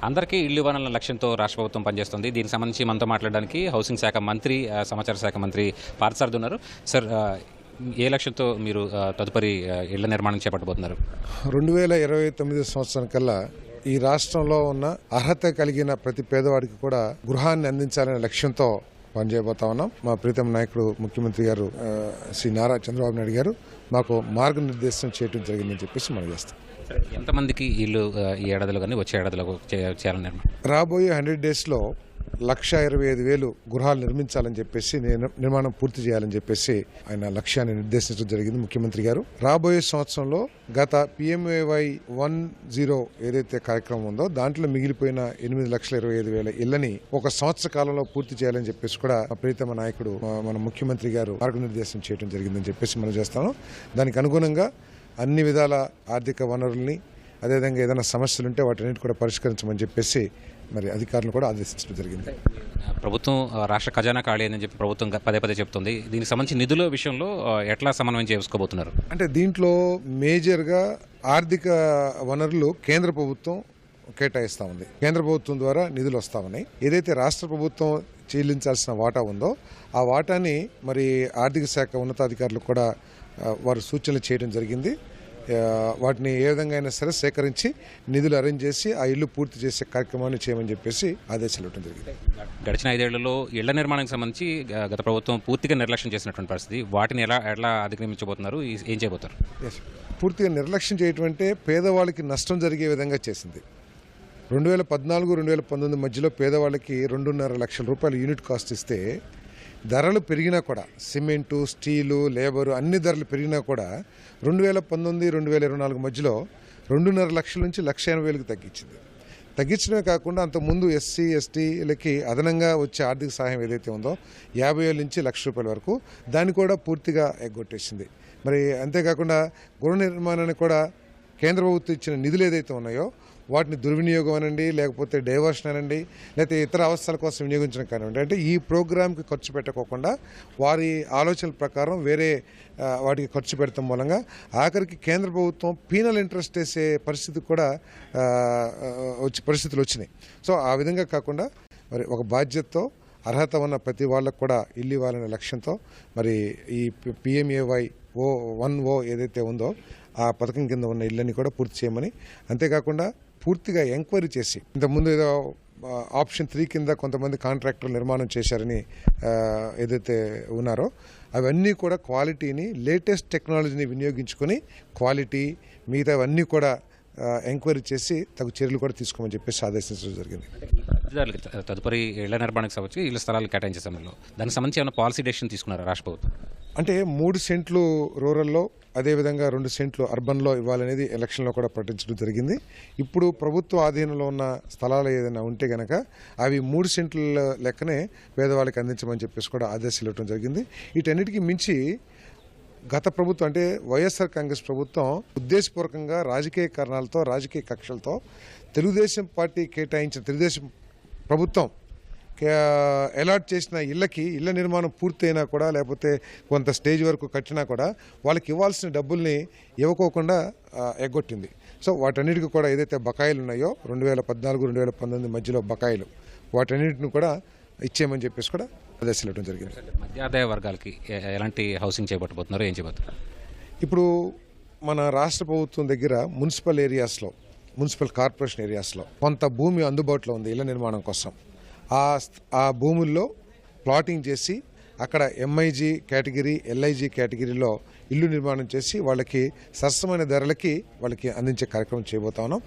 అందరికీ ఇళ్లు ఇవ్వాలన్న లక్ష్యంతో రాష్ట్ర ప్రభుత్వం పనిచేస్తుంది. దీనికి సంబంధించి మనతో మాట్లాడడానికి హౌసింగ్ శాఖ మంత్రి, సమాచార శాఖ మంత్రి పార్థసారథి ఉన్నారు. సార్, ఏ లక్ష్యంతో మీరు తదుపరి ఇళ్ల నిర్మాణం చేపట్టబోతున్నారు? 2029 సంవత్సరం కల్లా ఈ రాష్ట్రంలో ఉన్న అర్హత కలిగిన ప్రతి పేదవాడికి కూడా గృహాన్ని అందించాలనే లక్ష్యంతో పనిచేయబోతా ఉన్నాం. మా ప్రీతం నాయకుడు ముఖ్యమంత్రి గారు శ్రీ నారా చంద్రబాబు నాయుడు గారు మాకు మార్గనిర్దేశం చేయడం జరిగిందని చెప్పేసి మనం చేస్తాం. ఎంతమందికి ఇల్లు ఈ ఏడాదిలో కానీ వచ్చే ఏడాదిలో చేయాలని నిర్మాణం? రాబోయే 100 డేస్లో 1,25,000 గృహాలు నిర్మించాలని చెప్పేసి నిర్మాణం పూర్తి చేయాలని చెప్పేసి ఆయన లక్ష్యాన్ని నిర్దేశించడం జరిగింది ముఖ్యమంత్రి గారు. రాబోయే సంవత్సరంలో గత PMAY 10 ఏదైతే కార్యక్రమం ఉందో దాంట్లో మిగిలిపోయిన 8,25,000 ఇళ్లని ఒక సంవత్సర కాలంలో పూర్తి చేయాలని చెప్పేసి కూడా ప్రీతమ నాయకుడు మన ముఖ్యమంత్రి గారు మార్గనిర్దేశం చేయడం జరిగిందని చెప్పేసి మనం చేస్తాము. దానికి అనుగుణంగా అన్ని విధాల ఆర్థిక వనరుల్ని, అదేవిధంగా ఏదైనా సమస్యలుంటే వాటిని కూడా పరిష్కరించమని చెప్పేసి మరి అధికారులు కూడా ఆదేశించడం జరిగింది. ప్రభుత్వం రాష్ట్ర ఖజానా ఖాళీ అని చెప్పి ప్రభుత్వం పదే చెప్తుంది. దీనికి సంబంధించి నిధుల విషయంలో ఎట్లా సమన్వయం చేసుకోబోతున్నారు? అంటే దీంట్లో మేజర్గా ఆర్థిక వనరులు కేంద్ర ప్రభుత్వం కేటాయిస్తూ ఉంది. కేంద్ర ప్రభుత్వం ద్వారా నిధులు వస్తూ ఉన్నాయి. ఏదైతే రాష్ట్ర ప్రభుత్వం చెల్లించాల్సిన వాటా ఉందో ఆ వాటాని మరి ఆర్థిక శాఖ ఉన్నతాధికారులు కూడా వారు సూచనలు చేయడం జరిగింది. వాటిని ఏ విధంగా అయినా సరే సేకరించి నిధులు అరేంజ్ చేసి ఆ ఇల్లు పూర్తి చేసే కార్యక్రమాన్ని చేయమని చెప్పేసి ఆదేశాలు ఇవ్వడం జరిగింది. గడిచిన 5 ఏళ్లలో ఇళ్ల నిర్మాణానికి సంబంధించి గత ప్రభుత్వం పూర్తిగా నిర్లక్ష్యం చేసినటువంటి పరిస్థితి. వాటిని ఎలా అధిగమించబోతున్నారు? ఏం చేయబోతారు? పూర్తిగా నిర్లక్ష్యం చేయటం అంటే పేదవాళ్ళకి నష్టం జరిగే విధంగా చేసింది. 2014-2019 మధ్యలో పేదవాళ్ళకి 2.5 లక్షల రూపాయలు యూనిట్ కాస్ట్ ఇస్తే ధరలు పెరిగినా కూడా సిమెంటు, స్టీలు, లేబరు అన్ని ధరలు పెరిగినా కూడా 2019-2024 మధ్యలో 2.5 లక్షల నుంచి 1,80,000కి తగ్గించింది. తగ్గించడమే కాకుండా అంతకుముందు SC, STలకి అదనంగా వచ్చే ఆర్థిక సహాయం ఏదైతే ఉందో 50,000 నుంచి 1,00,000 రూపాయల వరకు దాన్ని కూడా పూర్తిగా ఎగ్గొట్టేసింది. మరి అంతేకాకుండా గృహ నిర్మాణానికి కూడా కేంద్ర ప్రభుత్వం ఇచ్చిన నిధులు ఏదైతే ఉన్నాయో వాటిని దుర్వినియోగం అనండి, లేకపోతే డైవర్షన్ అనండి, లేకపోతే ఇతర అవసరాల కోసం వినియోగించడం కానివ్వండి, అంటే ఈ ప్రోగ్రామ్కి ఖర్చు పెట్టకోకుండా వారి ఆలోచనల ప్రకారం వేరే వాటికి ఖర్చు పెడతాం మూలంగా ఆఖరికి కేంద్ర ప్రభుత్వం పీనల్ ఇంట్రెస్ట్ వేసే పరిస్థితి కూడా పరిస్థితులు వచ్చినాయి. సో ఆ విధంగా కాకుండా మరి ఒక బాధ్యతతో అర్హత ఉన్న ప్రతి వాళ్ళకు కూడా ఇల్లు ఇవ్వాలనే లక్ష్యంతో మరి ఈ PMAY 10 ఏదైతే ఉందో ఆ పథకం కింద ఉన్న ఇళ్ళని కూడా పూర్తి చేయమని, అంతేకాకుండా పూర్తిగా ఎంక్వైరీ చేసి ఇంతకుముందు ఏదో ఆప్షన్ 3 కింద కొంతమంది కాంట్రాక్టర్లు నిర్మాణం చేశారని ఏదైతే ఉన్నారో అవన్నీ కూడా క్వాలిటీని, లేటెస్ట్ టెక్నాలజీని వినియోగించుకొని క్వాలిటీ మిగతావన్నీ కూడా ఎంక్వైరీ చేసి తగు చర్యలు కూడా తీసుకోమని చెప్పేసి ఆదేశించడం జరిగింది. తదుపరి ఇళ్ల నిర్మాణానికి సంబంధించి ఇళ్ల స్థలాలు కేటాయించే సమయంలో దానికి సంబంధించి ఏమైనా పాలసీ డెసిషన్ తీసుకున్నారా రాష్ట్ర ప్రభుత్వం? అంటే 3 సెంట్లు రూరల్లో, అదేవిధంగా 2 సెంట్లు అర్బన్లో ఇవ్వాలనేది ఎలక్షన్లో కూడా ప్రకటించడం జరిగింది. ఇప్పుడు ప్రభుత్వ ఆధీనంలో ఉన్న స్థలాలు ఏదైనా ఉంటే కనుక అవి 3 సెంట్ల లెక్కనే పేదవాళ్ళకి అందించమని చెప్పేసి కూడా ఆదేశాలు ఇవ్వడం జరిగింది. వీటన్నిటికీ మించి గత ప్రభుత్వం అంటే వైఎస్ఆర్ కాంగ్రెస్ ప్రభుత్వం ఉద్దేశపూర్వకంగా రాజకీయ కారణాలతో, రాజకీయ కక్షలతో తెలుగుదేశం పార్టీ కేటాయించిన, తెలుగుదేశం ప్రభుత్వం అలాట్ చేసిన ఇళ్ల నిర్మాణం పూర్తయినా కూడా, లేకపోతే కొంత స్టేజ్ వరకు కట్టినా కూడా వాళ్ళకి ఇవ్వాల్సిన డబ్బుల్ని ఇవ్వకోకుండా ఎగ్గొట్టింది. సో వాటన్నిటికీ కూడా ఏదైతే బకాయిలు ఉన్నాయో 2014-2019 మధ్యలో బకాయిలు వాటన్నిటిని కూడా ఇచ్చేయమని చెప్పేసి కూడా ఆదేశాలు ఇవ్వడం జరిగింది. మధ్యాదాయ వర్గాలకి ఎలాంటి హౌసింగ్ చేయబట్టబోతున్నారు, ఏం చేయబోతున్నారు? ఇప్పుడు మన రాష్ట్ర ప్రభుత్వం దగ్గర మున్సిపల్ కార్పొరేషన్ ఏరియాస్లో కొంత భూమి అందుబాటులో ఉంది ఇళ్ల నిర్మాణం కోసం. ఆ భూముల్లో ప్లాటింగ్ చేసి అక్కడ MIG కేటగిరీ, LIG కేటగిరీలో ఇల్లు నిర్మాణం చేసి వాళ్ళకి సరసమైన ధరలకి వాళ్ళకి అందించే కార్యక్రమం చేయబోతా ఉన్నాం.